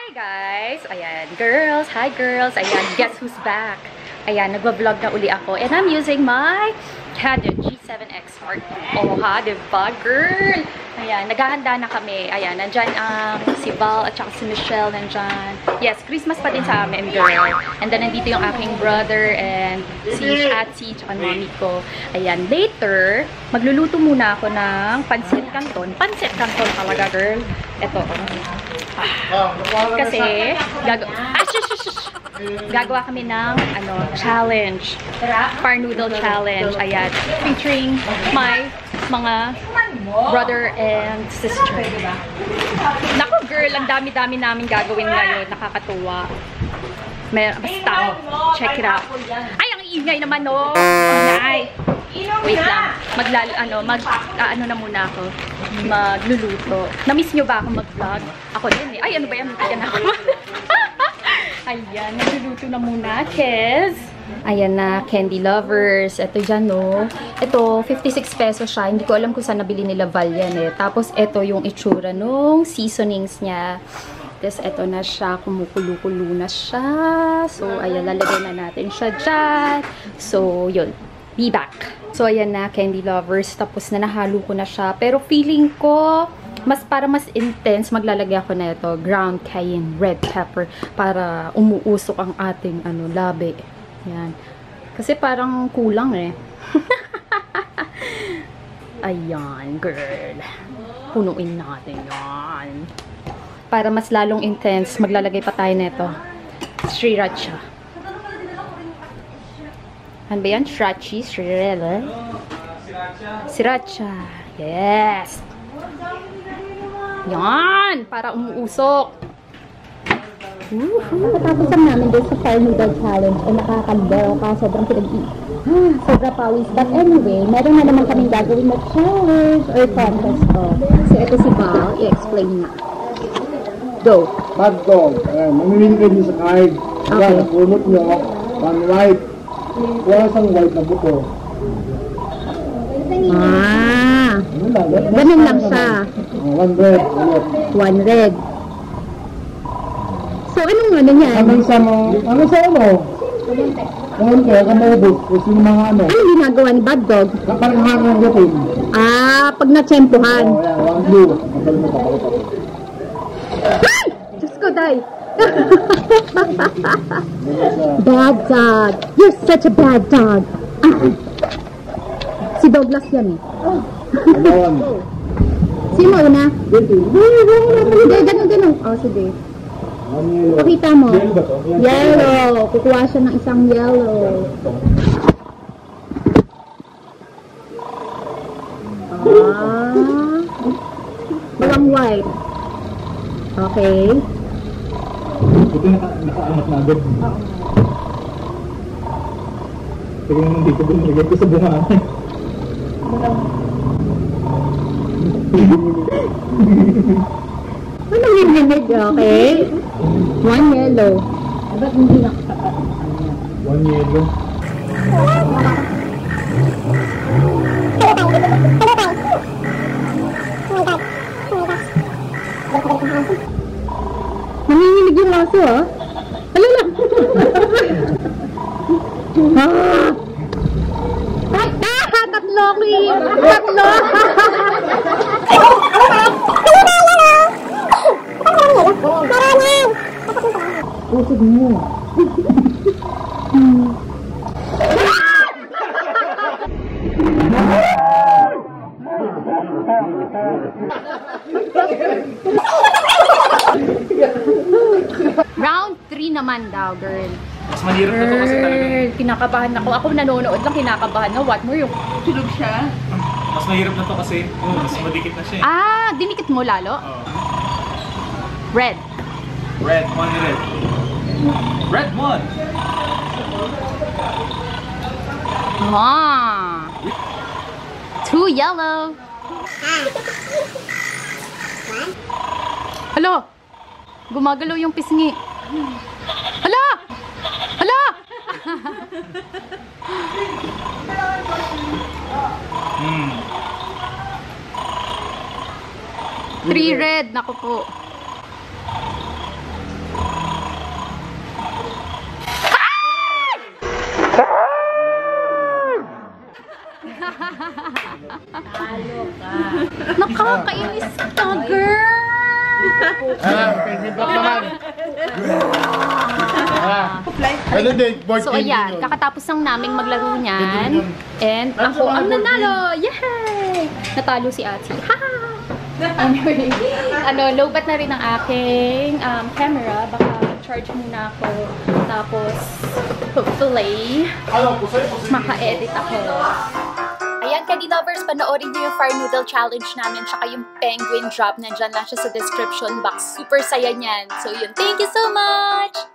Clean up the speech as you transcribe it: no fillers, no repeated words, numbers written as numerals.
Hi guys! Ayan, girls! Hi girls! Ayan, guess who's back? Ayan, nagwa-vlog na uli ako. And I'm using my Canon G7X Mark II. Oh ha, diba girl? Ayan, naghahanda na kami. Ayan, nandyan ang si Val at saka si Michelle nandyan. Yes, Christmas pa din sa amin, girl. And then nandito yung aking brother and si Shatsi at mommy ko. Ayan, later, magluluto muna ako ng pancit canton. Pancit canton talaga, girl. Ito. Kasi, gagawa kami ng challenge. Fire noodle challenge. Ayan. Featuring my mga brother and sister. Naku girl, ang dami-dami namin gagawin ngayon. Nakakatuwa. Basta, check it out. Ay, ang ingay naman, no. Ingay. Wait lang. Na muna ako. Magluluto. Na-miss nyo ba ako mag-vlog? Ako din eh. Ay, ano ba yan? Ayan ako. Ayan, nagluluto na muna, kids. Ayan na, candy lovers. Ito dyan, no. Ito, 56 pesos siya. Hindi ko alam kung saan nabili nila Val yan eh. Tapos, ito yung itsura nung seasonings niya. Tapos, ito na siya. Kumukulo-kulo na siya. So, ayan, lalagay na natin siya dyan. So, yun. Be back. So, ayan na, candy lovers. Tapos na nahalo ko na siya. Pero feeling ko, para mas intense, maglalagay ako na ito. Ground cayenne, red pepper. Para umuusok ang ating labi. Yan. Kasi parang kulang eh. Ayan, girl. Punuin natin yan. Para mas lalong intense, maglalagay pa tayo na ito. Sriracha. Ano ba yan? Sriracha? Sriracha? Sriracha. Yes! Yan! Para umuusok. Tapos ang namin doon sa fire noodle challenge ay nakakaloka. Sobrang sobra pawis. But anyway, meron na naman kaming gagawin na challenge or contest ko. So ito si Val, i-explain na. Go! Hot dog. Ayan, mamimili kayo sa card. Ayan, pulot nyo. One white. Wala sang white na buto. Ganun lang siya. One red. One red. So, anong niya? Ano sa Ngayon kaya kamubog. Kasi yung mga Ano ginagawa ni Bad Dog? Parang hangang gutin. Pag natsempuhan. Ayan, one blue. Magal mo pa. Ay! Diyos ko, day. Bad dog. You're such a bad dog. Si Douglas yan eh. Sino una? Hindi, ganun. Oh, sige. Pakita mo. Yellow. Kukuha siya ng isang yellow. Walang white. Okay. Ito naka-anak na agad. Sige naman dito doon. Nagay ko sa buhangan. Ano yung limit? Okay. One yellow. Ba't hindi nakakataas? One yellow. Nanginginig yung aso, ah. Alala! Tatlo, Kim! Tatlo! Pusog mo. Round 3 naman daw, girl. Mas mahirap na to kasi talaga. Kinakabahan ako. Ako nanonood lang, kinakabahan na. What more yung tulog siya? Mas mahirap na to kasi mas madikit na siya. Dinikit mo lalo? Red. Red, one red. Red one. Two yellow. Hala! Gumagalaw yung pisngi. Hala! Hala! Three red. Naku po. Nakakainis ka, girl! Penguin drop naman. Ano din, board So game ayan, yun. kakatapos lang naming maglaro niyan. And ako ang nanalo! Yay! Natalo si Ate. Ha! Anyway, lowbat na rin ang aking camera. Baka charge muna ako. Tapos, hopefully, maka-edit ako. Ayan, Candy Lovers, panoorin niyo yung Fire Noodle Challenge namin tsaka yung Penguin Drop. Nandyan lang siya sa description box. Super saya niyan. So yun, thank you so much!